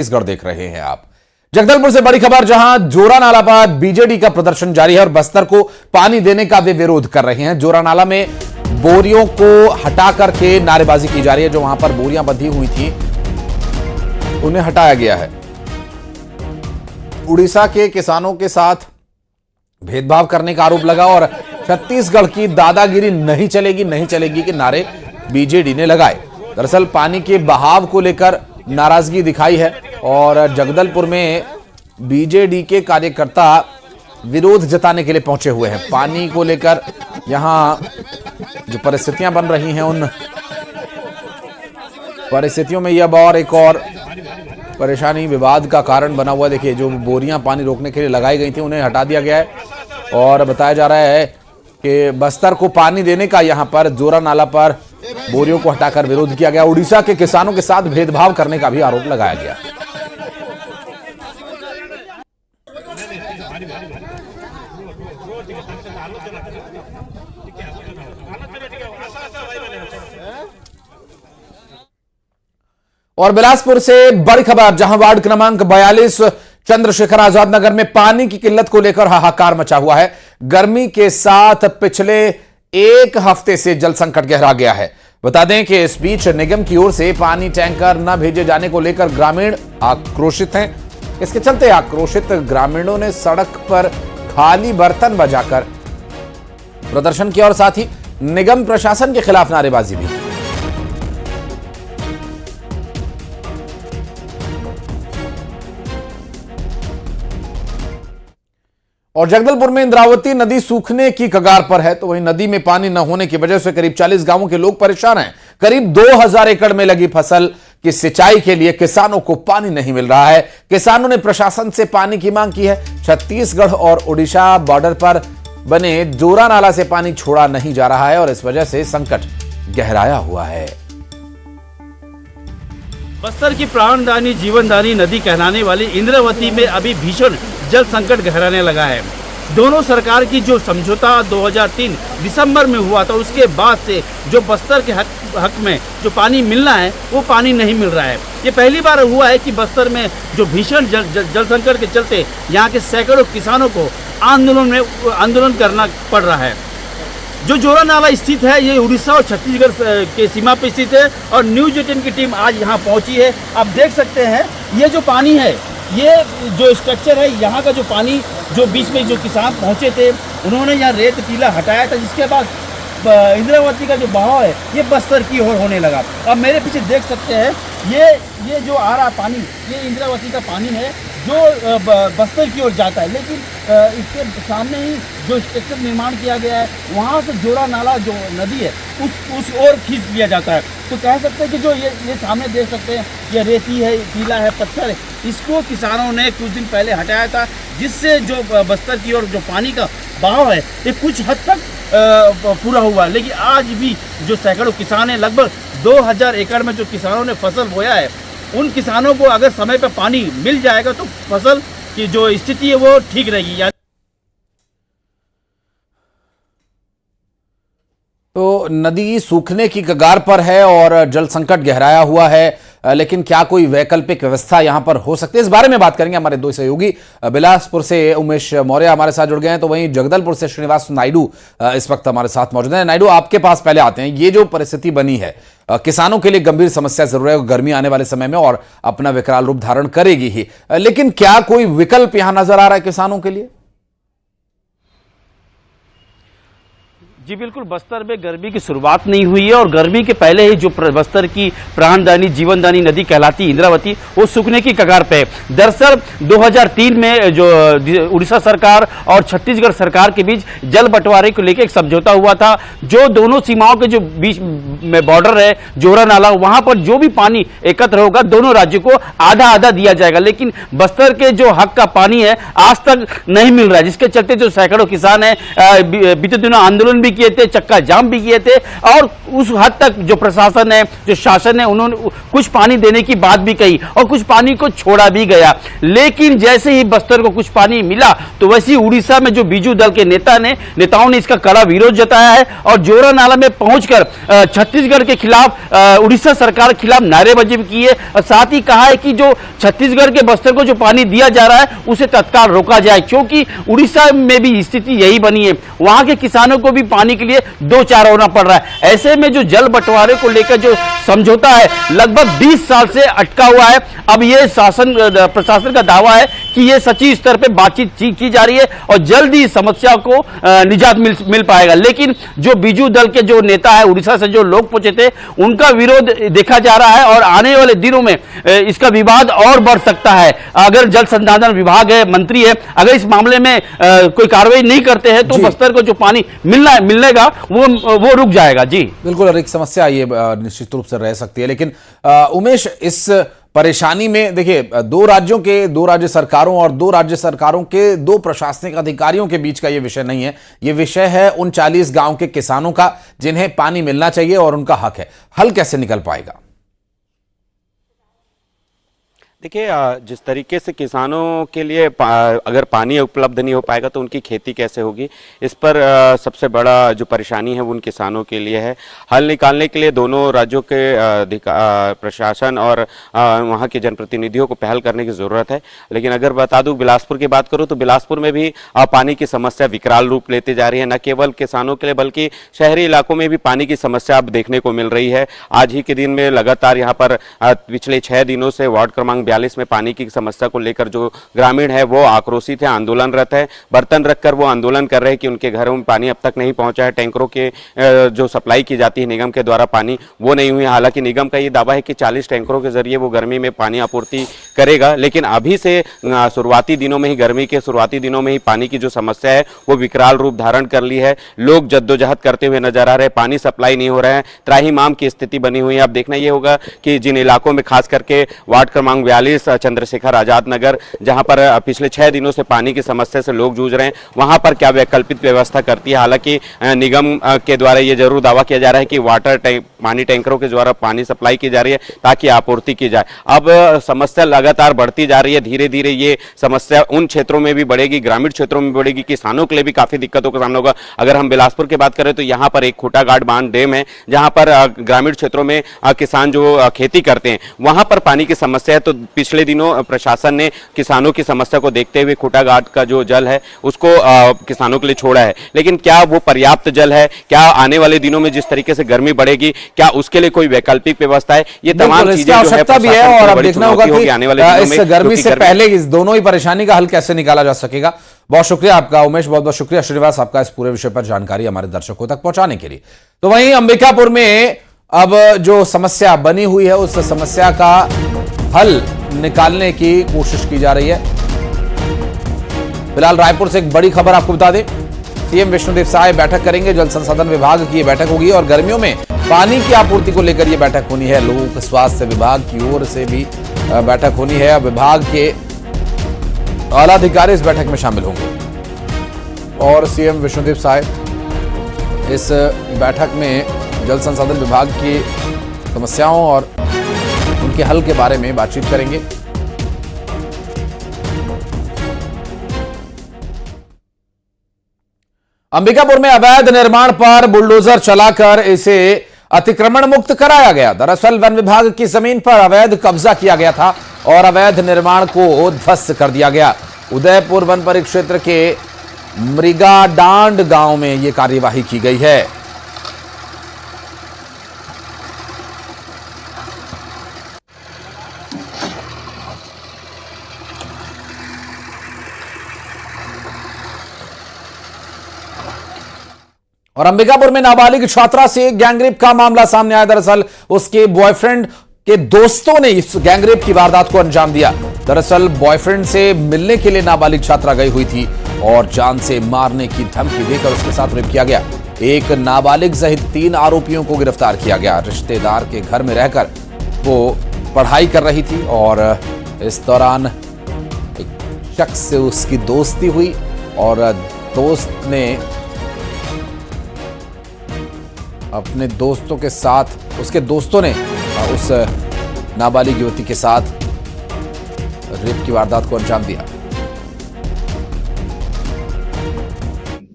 छत्तीसगढ़ देख रहे हैं आप। जगदलपुर से बड़ी खबर, जहां जोरा नाला पर बीजेडी का प्रदर्शन जारी है और बस्तर को पानी देने का वे विरोध कर रहे हैं। जोरा नाला में बोरियों को हटा करके नारेबाजी की जा रही है। जो वहां पर बोरियां बंधी हुई थी उन्हें हटाया गया है। उड़ीसा के किसानों के साथ भेदभाव करने का आरोप लगा और छत्तीसगढ़ की दादागिरी नहीं चलेगी के नारे बीजेडी ने लगाए। दरअसल पानी के बहाव को लेकर नाराजगी दिखाई है और जगदलपुर में बीजेडी के कार्यकर्ता विरोध जताने के लिए पहुंचे हुए हैं। पानी को लेकर यहां जो परिस्थितियां बन रही हैं, उन परिस्थितियों में यह और एक और परेशानी विवाद का कारण बना हुआ। देखिए, जो बोरियां पानी रोकने के लिए लगाई गई थी उन्हें हटा दिया गया है और बताया जा रहा है कि बस्तर को पानी देने का यहां पर जोरा नाला पर बोरियों को हटाकर विरोध किया गया। उड़ीसा के किसानों के साथ भेदभाव करने का भी आरोप लगाया गया। और बिलासपुर से बड़ी खबर, जहां वार्ड क्रमांक 42 चंद्रशेखर आजाद नगर में पानी की किल्लत को लेकर हाहाकार मचा हुआ है। गर्मी के साथ पिछले एक हफ्ते से जल संकट गहरा गया है। बता दें कि इस बीच निगम की ओर से पानी टैंकर न भेजे जाने को लेकर ग्रामीण आक्रोशित हैं। इसके चलते आक्रोशित ग्रामीणों ने सड़क पर खाली बर्तन बजाकर प्रदर्शन किया और साथ ही निगम प्रशासन के खिलाफ नारेबाजी भी। और जगदलपुर में इंद्रावती नदी सूखने की कगार पर है, तो वहीं नदी में पानी न होने की वजह से करीब 40 गांवों के लोग परेशान हैं। करीब 2000 एकड़ में लगी फसल की सिंचाई के लिए किसानों को पानी नहीं मिल रहा है। किसानों ने प्रशासन से पानी की मांग की है। छत्तीसगढ़ और ओडिशा बॉर्डर पर बने जोरा नाला से पानी छोड़ा नहीं जा रहा है और इस वजह से संकट गहराया हुआ है। बस्तर की प्राणदानी जीवनदानी नदी कहलाने वाली इंद्रावती में अभी भीषण जल संकट गहराने लगा है। दोनों सरकार की जो समझौता 2003 दिसंबर में हुआ था, उसके बाद से जो बस्तर के हक में जो पानी मिलना है वो पानी नहीं मिल रहा है। ये पहली बार हुआ है कि बस्तर में जो भीषण जल संकट के चलते यहाँ के सैकड़ों किसानों को आंदोलन करना पड़ रहा है। जो जोरा नाला स्थित है ये उड़ीसा और छत्तीसगढ़ के सीमा पर स्थित है और न्यूज़ 18 की टीम आज यहाँ पहुँची है। आप देख सकते हैं ये जो पानी है, ये जो स्ट्रक्चर है, यहाँ का जो पानी जो बीच में जो किसान पहुँचे थे उन्होंने यहाँ रेत टीला हटाया था, जिसके बाद इंद्रावती का जो बहाव है ये बस्तर की ओर होने लगा। अब मेरे पीछे देख सकते हैं ये जो आ रहा पानी ये इंद्रावती का पानी है जो बस्तर की ओर जाता है, लेकिन इसके सामने ही जो स्ट्रक्चर निर्माण किया गया है वहाँ से जोरा नाला जो नदी है उस ओर खींच लिया जाता है। तो कह सकते हैं कि जो ये सामने देख सकते हैं ये रेती है, टीला है, पत्थर है, इसको किसानों ने कुछ दिन पहले हटाया था, जिससे जो बस्तर की ओर जो पानी का बहाव है ये कुछ हद तक पूरा हुआ। लेकिन आज भी जो सैकड़ों किसान हैं, लगभग 2000 एकड़ में जो किसानों ने फसल बोया है, उन किसानों को अगर समय पर पानी मिल जाएगा तो फसल की जो स्थिति है वो ठीक रहेगी। तो नदी सूखने की कगार पर है और जल संकट गहराया हुआ है, लेकिन क्या कोई वैकल्पिक व्यवस्था यहां पर हो सकती है, इस बारे में बात करेंगे हमारे दो सहयोगी। बिलासपुर से उमेश मौर्य हमारे साथ जुड़ गए हैं, तो वहीं जगदलपुर से श्रीनिवास नायडू इस वक्त हमारे साथ मौजूद हैं। नायडू, आपके पास पहले आते हैं। ये जो परिस्थिति बनी है किसानों के लिए गंभीर समस्या जरूर है, गर्मी आने वाले समय में और अपना विकराल रूप धारण करेगी ही, लेकिन क्या कोई विकल्प यहां नजर आ रहा है किसानों के लिए? जी बिल्कुल, बस्तर में गर्मी की शुरुआत नहीं हुई है और गर्मी के पहले ही जो बस्तर की प्राणदानी जीवनदानी नदी कहलाती इंद्रावती वो सूखने की कगार पे है। दरअसल 2003 में जो उड़ीसा सरकार और छत्तीसगढ़ सरकार के बीच जल बंटवारे को लेकर एक समझौता हुआ था। जो दोनों सीमाओं के जो बीच में बॉर्डर है जोरा नाला, वहां पर जो भी पानी एकत्र होगा दोनों राज्यों को आधा आधा दिया जाएगा, लेकिन बस्तर के जो हक का पानी है आज तक नहीं मिल रहा है, जिसके चलते जो सैकड़ों किसान है बीते दिनों आंदोलन भी किए थे, चक्का जाम भी किए थे, और उस हद तक जो प्रशासन है, जो शासन है, उन्होंने कुछ पानी देने की बात भी कही और कुछ पानी को छोड़ा भी गया। लेकिन जैसे ही बस्तर को कुछ पानी मिला तो वैसे ही उड़ीसा में जो बीजू दल के नेताओं ने इसका कड़ा विरोध जताया है और जोरा नाला में पहुंचकर छत्तीसगढ़ के खिलाफ, उड़ीसा सरकार के खिलाफ नारेबाजी भी की है और साथ ही कहा है कि जो छत्तीसगढ़ के बस्तर को जो पानी दिया जा रहा है उसे तत्काल रोका जाए, क्योंकि उड़ीसा में भी स्थिति यही बनी है। वहां के किसानों को भी पानी के लिए दो चार होना पड़ रहा है। ऐसे में जो जल बंटवारे को लेकर जो समझौता है लगभग 20 साल से अटका हुआ है। अब ये प्रशासन का दावा है कि ये सच्ची स्तर पे बातचीत की जा रही है और जल्द ही समस्या को निजात मिल पाएगा। लेकिन जो बीजू दल के जो नेता है, उड़ीसा से जो लोग पहुंचे थे, उनका विरोध देखा जा रहा है और आने वाले दिनों में इसका विवाद और बढ़ सकता है। अगर जल संसाधन विभाग है, मंत्री है, अगर इस मामले में कोई कार्रवाई नहीं करते हैं तो बस्तर को जो पानी मिलेगा वो रुक जाएगा। जी बिल्कुल, और एक समस्या ये निश्चित रूप से रह सकती है। लेकिन उमेश, इस परेशानी में देखिए, दो राज्य सरकारों और दो राज्य सरकारों के दो प्रशासनिक अधिकारियों के बीच का ये विषय नहीं है। ये विषय है उन 40 गांव के किसानों का जिन्हें पानी मिलना चाहिए और उनका हक है। हल कैसे निकल पाएगा? देखिए, जिस तरीके से किसानों के लिए अगर पानी उपलब्ध नहीं हो पाएगा तो उनकी खेती कैसे होगी, इस पर सबसे बड़ा जो परेशानी है वो उन किसानों के लिए है। हल निकालने के लिए दोनों राज्यों के प्रशासन और वहाँ के जनप्रतिनिधियों को पहल करने की ज़रूरत है। लेकिन अगर बता दूं, बिलासपुर की बात करूं तो बिलासपुर में भी पानी की समस्या विकराल रूप लेते जा रही है। न केवल किसानों के लिए बल्कि शहरी इलाकों में भी पानी की समस्या अब देखने को मिल रही है। आज ही के दिन में लगातार यहाँ पर पिछले 6 दिनों से वार्ड क्रमांक 42 में पानी की समस्या को लेकर जो ग्रामीण है वो आक्रोशित है, आंदोलनरत है। बर्तन रखकर वो आंदोलन कर रहे हैं कि उनके घरों में पानी अब तक नहीं पहुंचा है। टैंकरों के जो सप्लाई की जाती है निगम के द्वारा पानी, वो नहीं हुई। हालांकि निगम का ये दावा है कि 40 टैंकरों के जरिए वो गर्मी में पानी आपूर्ति करेगा, लेकिन अभी से शुरुआती दिनों में ही, गर्मी के शुरुआती दिनों में ही पानी की जो समस्या है वो विकराल रूप धारण कर ली है। लोग जद्दोजहद करते हुए नजर आ रहे हैं, पानी सप्लाई नहीं हो रहा है, त्राहिमाम की स्थिति बनी हुई है। अब देखना ये होगा कि जिन इलाकों में खास करके वार्ड क्रमांक 42 चंद्रशेखर आजाद नगर, जहां पर पिछले 6 दिनों से पानी की समस्या से लोग जूझ रहे हैं, वहां पर क्या वैकल्पिक व्यवस्था करती है। हालांकि निगम के द्वारा ये जरूर दावा किया जा रहा है कि पानी टैंकरों के द्वारा पानी सप्लाई की जा रही है ताकि आपूर्ति की जाए। अब समस्या लगातार बढ़ती जा रही है, धीरे धीरे ये समस्या उन क्षेत्रों में भी बढ़ेगी, ग्रामीण क्षेत्रों में बढ़ेगी, किसानों के लिए भी काफी दिक्कतों का सामना होगा। अगर हम बिलासपुर की बात करें तो यहाँ पर एक खूटाघाट बांध डैम है, जहां पर ग्रामीण क्षेत्रों में किसान जो खेती करते हैं वहां पर पानी की समस्या है। तो पिछले दिनों प्रशासन ने किसानों की समस्या को देखते हुए खूटाघाट का जो जल है उसको किसानों के लिए छोड़ा है, लेकिन क्या वो पर्याप्त जल है? क्या आने वाले दिनों में जिस तरीके से गर्मी बढ़ेगी, क्या उसके लिए कोई वैकल्पिक व्यवस्था है? ये तमाम चीजें आवश्यकता भी है और अब देखना होगा कि आने वाले दिनों में इस गर्मी से पहले इस दोनों ही परेशानी का हल कैसे निकाला जा सकेगा। बहुत शुक्रिया आपका उमेश, बहुत बहुत शुक्रिया श्रीनिवास आपका इस पूरे विषय पर जानकारी हमारे दर्शकों तक पहुंचाने के लिए। तो वहीं अंबिकापुर में अब जो समस्या बनी हुई है उस समस्या का हल निकालने की कोशिश की जा रही है। फिलहाल रायपुर से एक बड़ी खबर आपको बता दें, सीएम विष्णुदेव साय बैठक करेंगे। जल संसाधन विभाग की यह बैठक होगी और गर्मियों में पानी की आपूर्ति को लेकर यह बैठक होनी है। लोक स्वास्थ्य विभाग की ओर से भी बैठक होनी है। विभाग के आला अधिकारी इस बैठक में शामिल होंगे और सीएम विष्णुदेव साय इस बैठक में जल संसाधन विभाग की समस्याओं और उनके हल के बारे में बातचीत करेंगे। अंबिकापुर में अवैध निर्माण पर बुलडोजर चलाकर इसे अतिक्रमण मुक्त कराया गया। दरअसल वन विभाग की जमीन पर अवैध कब्जा किया गया था और अवैध निर्माण को ध्वस्त कर दिया गया। उदयपुर वन परिक्षेत्र के मृगाडांड गांव में यह कार्यवाही की गई है। और अंबिकापुर में नाबालिग छात्रा से गैंगरेप का मामला सामने आया। दरअसल उसके बॉयफ्रेंड के दोस्तों ने इस गैंगरेप की वारदात को अंजाम दिया। दरअसल बॉयफ्रेंड से मिलने के लिए नाबालिग छात्रा गई हुई थी और जान से मारने की धमकी देकर उसके साथ रेप किया गया। एक नाबालिग सहित 3 आरोपियों को गिरफ्तार किया गया। रिश्तेदार के घर में रहकर वो पढ़ाई कर रही थी और इस दौरान एक शख्स से उसकी दोस्ती हुई और दोस्त ने अपने दोस्तों के साथ, उसके दोस्तों ने उस नाबालिग युवती के साथ रेप की वारदात को अंजाम दिया।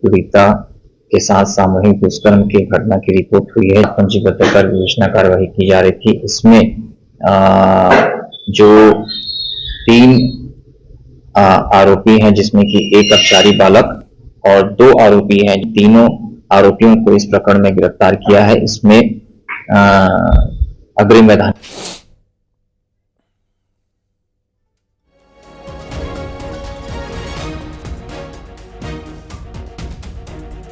पीड़िता के साथ सामूहिक दुष्कर्म की घटना की रिपोर्ट हुई है। पंजीबद्ध कर विवेचना कार्यवाही की जा रही थी। इसमें जो 3 आरोपी हैं, जिसमें कि एक अपचारी बालक और 2 आरोपी हैं। तीनों आरोपियों को इस प्रकरण में गिरफ्तार किया है। इसमें अग्रिम वैधानिक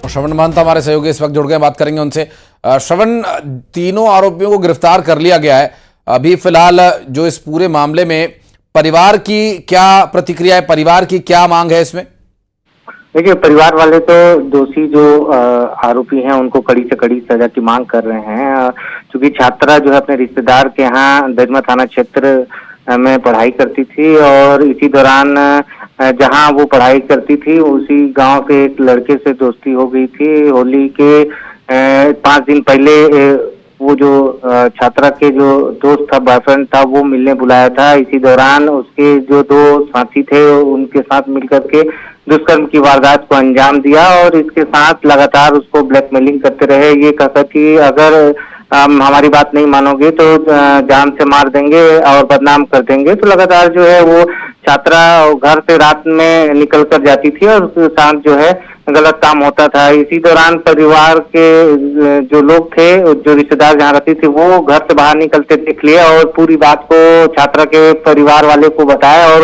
श्रवण महंत हमारे सहयोगी इस वक्त जुड़ गए, बात करेंगे उनसे। श्रवण, तीनों आरोपियों को गिरफ्तार कर लिया गया है। अभी फिलहाल जो इस पूरे मामले में परिवार की क्या प्रतिक्रिया है, परिवार की क्या मांग है इसमें? देखिए, परिवार वाले तो दोषी जो आरोपी हैं उनको कड़ी से कड़ी सजा की मांग कर रहे हैं। क्योंकि छात्रा जो है अपने रिश्तेदार के यहाँ दजमा थाना क्षेत्र में पढ़ाई करती थी और इसी दौरान जहां वो पढ़ाई करती थी उसी गांव के एक लड़के से दोस्ती हो गई थी। होली के 5 दिन पहले वो जो छात्रा के जो दोस्त था, बॉयफ्रेंड था, वो मिलने बुलाया था। इसी दौरान उसके जो 2 साथी थे उनके साथ मिलकर के दुष्कर्म की वारदात को अंजाम दिया और इसके साथ लगातार उसको ब्लैकमेलिंग करते रहे। ये कहता कि अगर हमारी बात नहीं मानोगे तो जान से मार देंगे और बदनाम कर देंगे। तो लगातार जो है वो छात्रा घर से रात में निकल कर जाती थी और उसके साथ जो है गलत काम होता था। इसी दौरान परिवार के जो लोग थे, जो रिश्तेदार जहाँ रहती थी, वो घर से बाहर निकलते देख लिए और पूरी बात को छात्रा के परिवार वाले को बताया और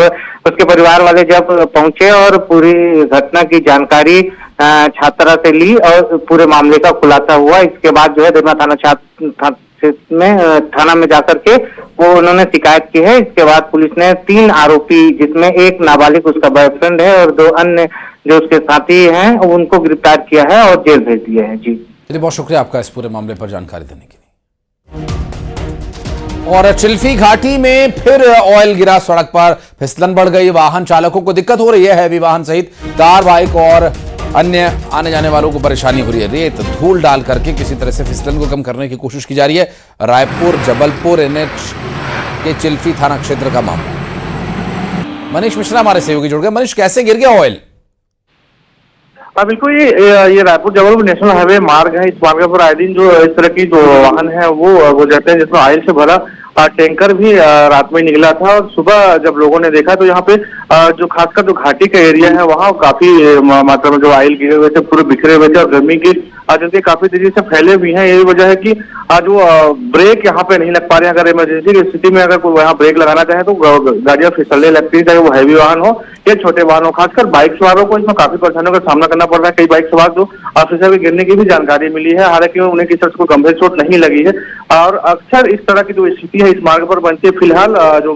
उसके परिवार वाले जब पहुंचे और पूरी घटना की जानकारी छात्रा से ली और पूरे मामले का खुलासा हुआ। इसके बाद जो है दजमा थाना में जाकर के वो उन्होंने शिकायत की है। इसके बाद पुलिस ने 3 आरोपी, जिसमें एक नाबालिग उसका बॉयफ्रेंड है और 2 अन्य जो उसके साथी हैं, उनको गिरफ्तार किया है और जेल भेज दिया है। जी चलिए, बहुत शुक्रिया आपका इस पूरे मामले पर जानकारी देने के लिए। और चिल्फी घाटी में फिर ऑयल गिरा, सड़क पर फिसलन बढ़ गई, वाहन चालकों को दिक्कत हो रही है। हैवी वाहन सहित कार, बाइक और अन्य आने जाने वालों को परेशानी हो रही है। रेत धूल डाल करके किसी तरह से फिसलन को कम करने की कोशिश की जा रही है। रायपुर जबलपुर NH के चिल्फी थाना क्षेत्र का मामला। मनीष मिश्रा हमारे सहयोगी जुड़ गए। मनीष, कैसे गिर गया ऑयल? बिल्कुल, ये रायपुर जबलपुर नेशनल हाईवे मार्ग है। इस मार्ग पर आए दिन जो इस तरह की जो वाहन है वो गुजरते हैं, जिसमें ऑयल से भरा टैंकर भी रात में निकला था। और सुबह जब लोगों ने देखा तो यहाँ पे जो खासकर जो घाटी का एरिया है वहाँ काफी मात्रा में जो ऑयल गिरे हुए थे, पूरे बिखरे हुए थे और गर्मी की जल्दी काफी तेजी से फैले भी हैं। यही वजह है कि जो ब्रेक यहाँ पे नहीं लग पा रहे हैं। अगर इमरजेंसी की स्थिति में अगर कोई वहाँ ब्रेक लगाना चाहे तो गाड़ियां फिसलने लगती है, चाहे वो हैवी वाहन हो या छोटे वाहन हो। खासकर बाइक सवारों को इसमें काफी परेशानियों का सामना करना पड़ रहा है। कई बाइक सवार जो ऑफिसर के गिरने की भी जानकारी मिली है, हालांकि उन्हें किसी तरह से कोई गंभीर चोट नहीं लगी है। और अक्सर इस तरह की जो स्थिति है इस मार्ग पर बनती है। फिलहाल जो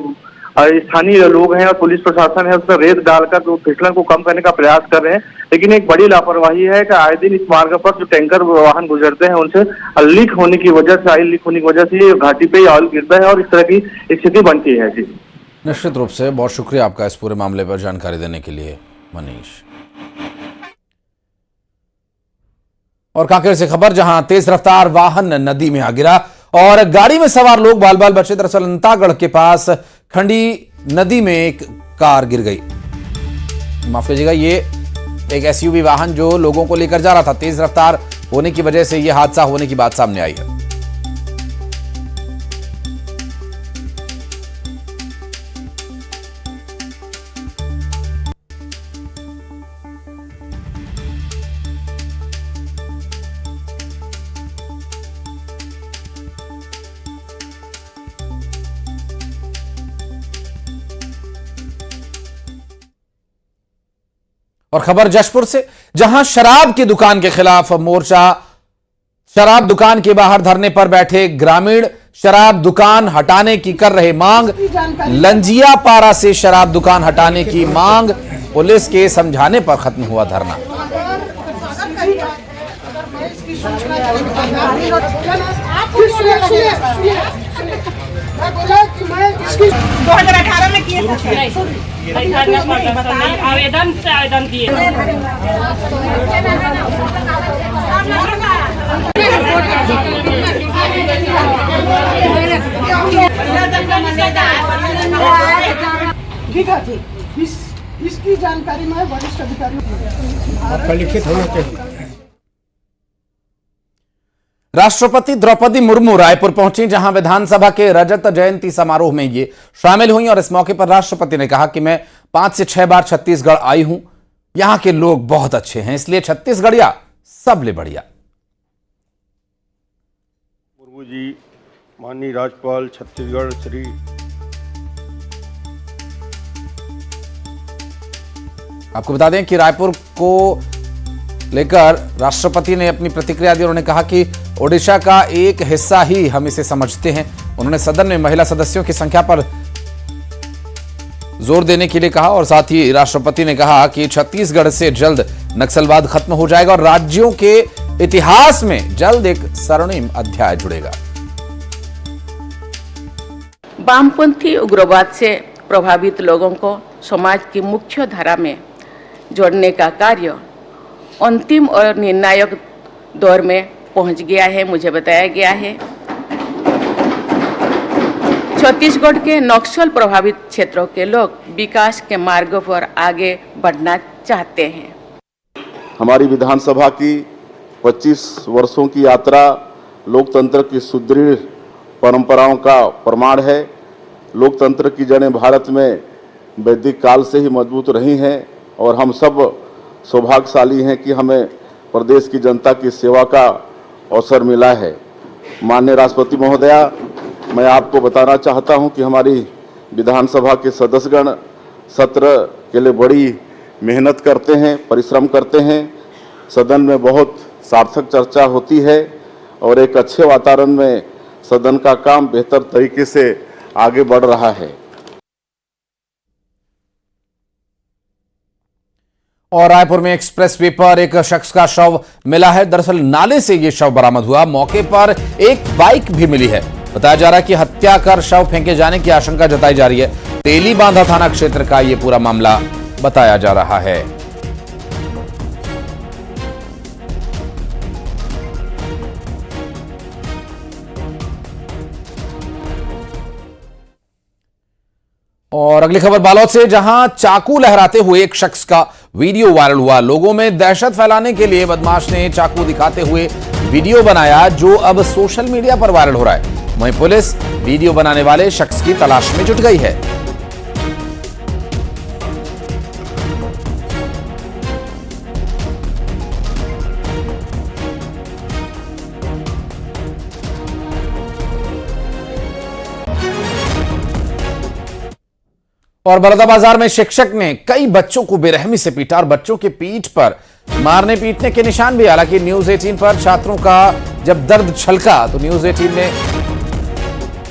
स्थानीय लोग हैं और पुलिस प्रशासन है उसमें रेत डालकर जो फिसलन को कम करने का प्रयास कर रहे हैं, लेकिन एक बड़ी लापरवाही है कि आए दिन इस मार्ग पर जो टैंकर वाहन गुजरते हैं उनसे लीक होने की वजह से, ऑयल लीक होने की वजह से घाटी पे ऑयल गिरता है और इस तरह की स्थिति बनती है। जी, निश्चित रूप से बहुत शुक्रिया आपका इस पूरे मामले पर जानकारी देने के लिए मनीष। और कांकेर से खबर, जहां तेज रफ्तार वाहन नदी में आ गिरा और गाड़ी में सवार लोग बाल बाल बचे। दरअसल अंतागढ़ के पास खंडी नदी में एक कार गिर गई। माफ कीजिएगा, ये एक SUV वाहन जो लोगों को लेकर जा रहा था, तेज रफ्तार होने की वजह से यह हादसा होने की बात सामने आई है। और खबर जशपुर से, जहां शराब की दुकान के खिलाफ मोर्चा। शराब दुकान के बाहर धरने पर बैठे ग्रामीण शराब दुकान हटाने की कर रहे मांग। लंजिया पारा से शराब दुकान हटाने की मांग, पुलिस के समझाने पर खत्म हुआ धरना। 2018 में किए थे आवेदन से आवेदन किए ठीक है जी, इसकी जानकारी मैं वरिष्ठ अधिकारियों लिखित होना चाहिए। राष्ट्रपति द्रौपदी मुर्मू रायपुर पहुंची, जहां विधानसभा के रजत जयंती समारोह में ये शामिल हुई और इस मौके पर राष्ट्रपति ने कहा कि मैं 5 से 6 बार छत्तीसगढ़ आई हूं, यहां के लोग बहुत अच्छे हैं, इसलिए छत्तीसगढ़िया सबले बढ़िया। मुर्मू जी, माननीय राज्यपाल छत्तीसगढ़ श्री आपको बता दें कि रायपुर को लेकर राष्ट्रपति ने अपनी प्रतिक्रिया दी। उन्होंने कहा कि ओडिशा का एक हिस्सा ही हम इसे समझते हैं। उन्होंने सदन में महिला सदस्यों की संख्या पर जोर देने के लिए कहा और साथ ही राष्ट्रपति ने कहा कि छत्तीसगढ़ से जल्द नक्सलवाद खत्म हो जाएगा और राज्यों के इतिहास में जल्द एक स्वर्णिम अध्याय जुड़ेगा। वामपंथी उग्रवाद से प्रभावित लोगों को समाज की मुख्य धारा में जोड़ने का कार्य अंतिम और निर्णायक दौर में पहुंच गया है। मुझे बताया गया है छत्तीसगढ़ के नक्सल प्रभावित क्षेत्रों के लोग विकास के मार्ग पर आगे बढ़ना चाहते हैं। हमारी विधानसभा की 25 वर्षों की यात्रा लोकतंत्र की सुदृढ़ परंपराओं का प्रमाण है। लोकतंत्र की जड़ें भारत में वैदिक काल से ही मजबूत रही हैं और हम सब सौभाग्यशाली हैं कि हमें प्रदेश की जनता की सेवा का अवसर मिला है। माननीय राष्ट्रपति महोदया, मैं आपको बताना चाहता हूं कि हमारी विधानसभा के सदस्यगण सत्र के लिए बड़ी मेहनत करते हैं, परिश्रम करते हैं। सदन में बहुत सार्थक चर्चा होती है और एक अच्छे वातावरण में सदन का काम बेहतर तरीके से आगे बढ़ रहा है। और रायपुर में एक्सप्रेस वे पर एक शख्स का शव मिला है। दरअसल नाले से यह शव बरामद हुआ। मौके पर एक बाइक भी मिली है। बताया जा रहा है कि हत्या कर शव फेंके जाने की आशंका जताई जा रही है। तेली बांधा थाना क्षेत्र का यह पूरा मामला बताया जा रहा है। और अगली खबर बालोद से, जहां चाकू लहराते हुए एक शख्स का वीडियो वायरल हुआ। लोगों में दहशत फैलाने के लिए बदमाश ने चाकू दिखाते हुए वीडियो बनाया, जो अब सोशल मीडिया पर वायरल हो रहा है। वहीं पुलिस वीडियो बनाने वाले शख्स की तलाश में जुट गई है। और बलौदाबाजार में शिक्षक ने कई बच्चों को बेरहमी से पीटा और बच्चों के पीठ पर मारने पीटने के निशान भी। हालांकि न्यूज 18 पर छात्रों का जब दर्द छलका तो न्यूज 18 ने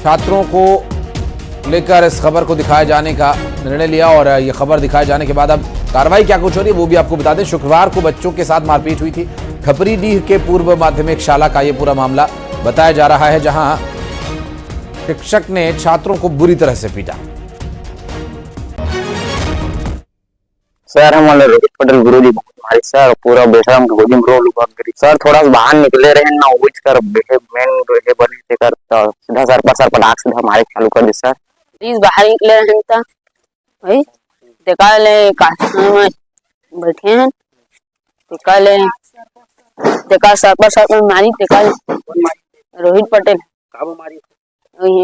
छात्रों को लेकर इस खबर को दिखाए जाने का निर्णय लिया और यह खबर दिखाए जाने के बाद अब कार्रवाई क्या कुछ हो रही है वो भी आपको बता दें। शुक्रवार को बच्चों के साथ मारपीट हुई थी। खपरीडीह के पूर्व माध्यमिक शाला का यह पूरा मामला बताया जा रहा है, जहां शिक्षक ने छात्रों को बुरी तरह से पीटा। सर हम रोहित पटेल गुरुजी हमारे सर पूरा बेशरम के गोदी में रोल सर थोड़ा सा बाहर निकले रहे ना वो कर मेन रहे बने से कर सीधा सर पटाख से हमारे चालू कर दे सर प्लीज बाहर निकले रहे था भाई देखा ले में बैठे हैं देखा सर पर मारी देखा रोहित पटेल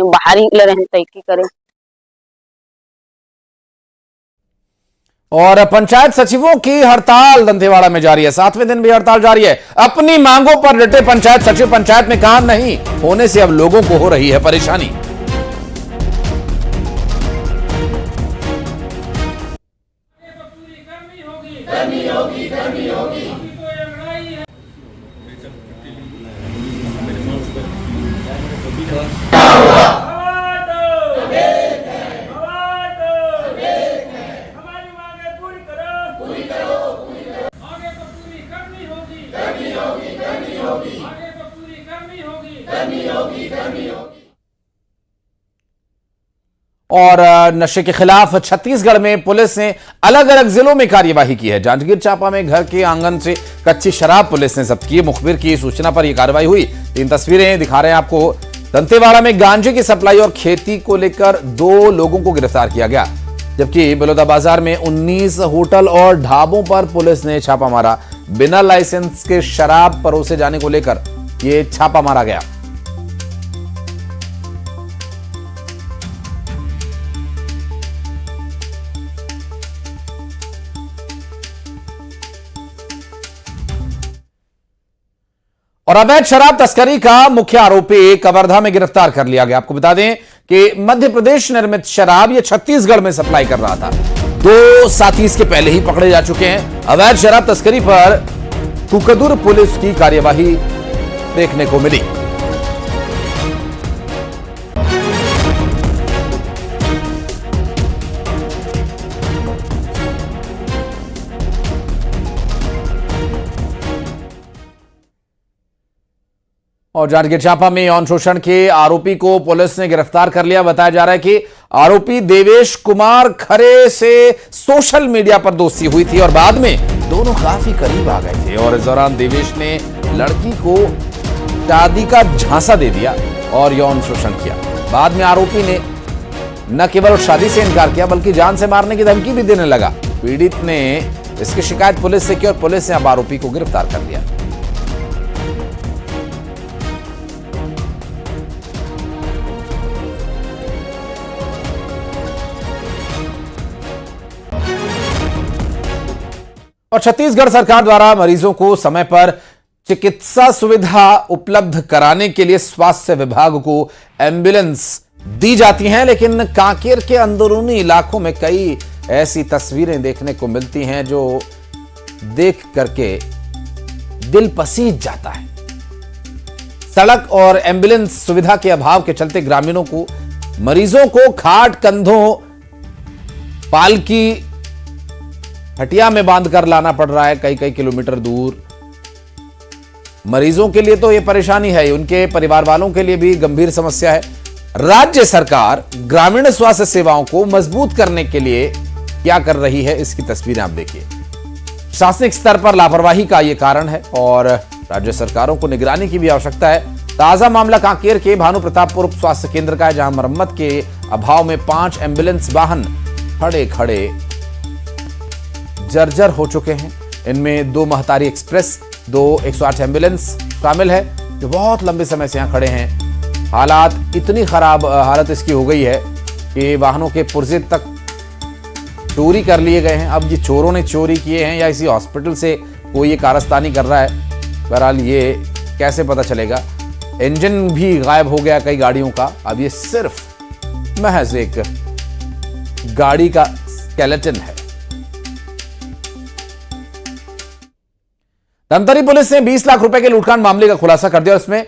बाहर निकले रहे तय की करे। और पंचायत सचिवों की हड़ताल दंतेवाड़ा में जारी है। 7वें दिन भी हड़ताल जारी है। अपनी मांगों पर डटे पंचायत सचिव, पंचायत में काम नहीं होने से अब लोगों को हो रही है परेशानी। और नशे के खिलाफ छत्तीसगढ़ में पुलिस ने अलग अलग जिलों में कार्यवाही की है। जांजगीर चांपा में घर के आंगन से कच्ची शराब पुलिस ने जब्त की। मुखबिर की सूचना पर यह कार्रवाई हुई। 3 तस्वीरें दिखा रहे हैं आपको। दंतेवाड़ा में गांजे की सप्लाई और खेती को लेकर 2 लोगों को गिरफ्तार किया गया, जबकि बलौदाबाजार में 19 होटल और ढाबों पर पुलिस ने छापा मारा। बिना लाइसेंस के शराब परोसे जाने को लेकर यह छापा मारा गया। और अवैध शराब तस्करी का मुख्य आरोपी कवर्धा में गिरफ्तार कर लिया गया। आपको बता दें कि मध्य प्रदेश निर्मित शराब यह छत्तीसगढ़ में सप्लाई कर रहा था। 2 साथी इसके पहले ही पकड़े जा चुके हैं। अवैध शराब तस्करी पर कुकदुर पुलिस की कार्यवाही देखने को मिली। और जांजगीर चांपा में यौन शोषण के आरोपी को पुलिस ने गिरफ्तार कर लिया। बताया जा रहा है कि आरोपी देवेश कुमार खरे से सोशल मीडिया पर दोस्ती हुई थी और बाद में दोनों काफी करीब आ गए थे। और इस दौरान देवेश ने लड़की को शादी का झांसा दे दिया और यौन शोषण किया। बाद में आरोपी ने न केवल शादी से इनकार किया बल्कि जान से मारने की धमकी भी देने लगा। पीड़ित ने इसकी शिकायत पुलिस से की और पुलिस ने अब आरोपी को गिरफ्तार कर लिया। और छत्तीसगढ़ सरकार द्वारा मरीजों को समय पर चिकित्सा सुविधा उपलब्ध कराने के लिए स्वास्थ्य विभाग को एम्बुलेंस दी जाती हैं, लेकिन कांकेर के अंदरूनी इलाकों में कई ऐसी तस्वीरें देखने को मिलती हैं जो देख करके दिल पसीज जाता है। सड़क और एम्बुलेंस सुविधा के अभाव के चलते ग्रामीणों को मरीजों को खाट कंधों पालकी हटिया में बांध कर लाना पड़ रहा है कई किलोमीटर दूर। मरीजों के लिए तो यह परेशानी है, उनके परिवार वालों के लिए भी गंभीर समस्या है। राज्य सरकार ग्रामीण स्वास्थ्य सेवाओं को मजबूत करने के लिए क्या कर रही है, इसकी तस्वीरें आप देखिए। शासनिक स्तर पर लापरवाही का यह कारण है और राज्य सरकारों को निगरानी की भी आवश्यकता है। ताजा मामला कांकेर के भानु प्रतापपुर उप स्वास्थ्य केंद्र का है, जहां मरम्मत के अभाव में 5 एम्बुलेंस वाहन खड़े खड़े जर्जर हो चुके हैं। इनमें 2 महतारी एक्सप्रेस, 2 108 एम्बुलेंस शामिल है, जो बहुत लंबे समय से यहां खड़े हैं। हालात इतनी खराब हालत इसकी हो गई है कि वाहनों के पुर्जे तक चोरी कर लिए गए हैं। अब ये चोरों ने चोरी किए हैं या इसी हॉस्पिटल से कोई ये कारस्तानी कर रहा है, बहरहाल ये कैसे पता चलेगा। इंजन भी गायब हो गया कई गाड़ियों का। अब ये सिर्फ महज एक गाड़ी का स्केलेटन है। धमतरी पुलिस ने 20 लाख रुपए के लूटकांड मामले का खुलासा कर दिया। इसमें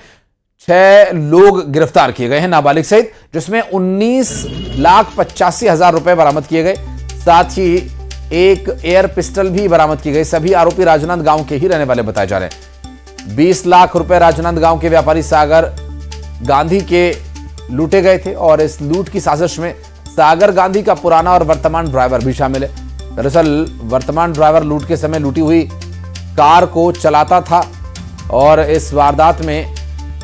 6 लोग गिरफ्तार किए गए हैं नाबालिग सहित, जिसमें 19,85,000 रुपए बरामद किए गए। साथ ही एक एयर पिस्टल भी बरामद की गई। सभी आरोपी राजनांद गांव के ही रहने वाले बताए जा रहे हैं। 20 लाख रुपए राजनांद गांव के व्यापारी सागर गांधी के लूटे गए थे और इस लूट की साजिश में सागर गांधी का पुराना और वर्तमान ड्राइवर भी शामिल है। दरअसल वर्तमान ड्राइवर लूट के समय लूटी हुई कार को चलाता था और इस वारदात में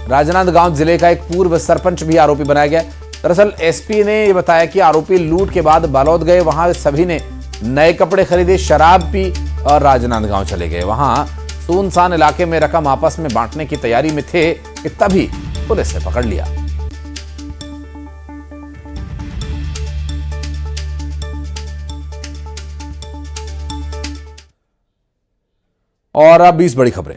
राजनांदगांव जिले का एक पूर्व सरपंच भी आरोपी बनाया गया। दरअसल एसपी ने यह बताया कि आरोपी लूट के बाद बालोद गए, वहां सभी ने नए कपड़े खरीदे, शराब पी और राजनांदगांव चले गए। वहां सुनसान इलाके में रकम आपस में बांटने की तैयारी में थे कि तभी पुलिस ने पकड़ लिया। और अब 20 बड़ी खबरें।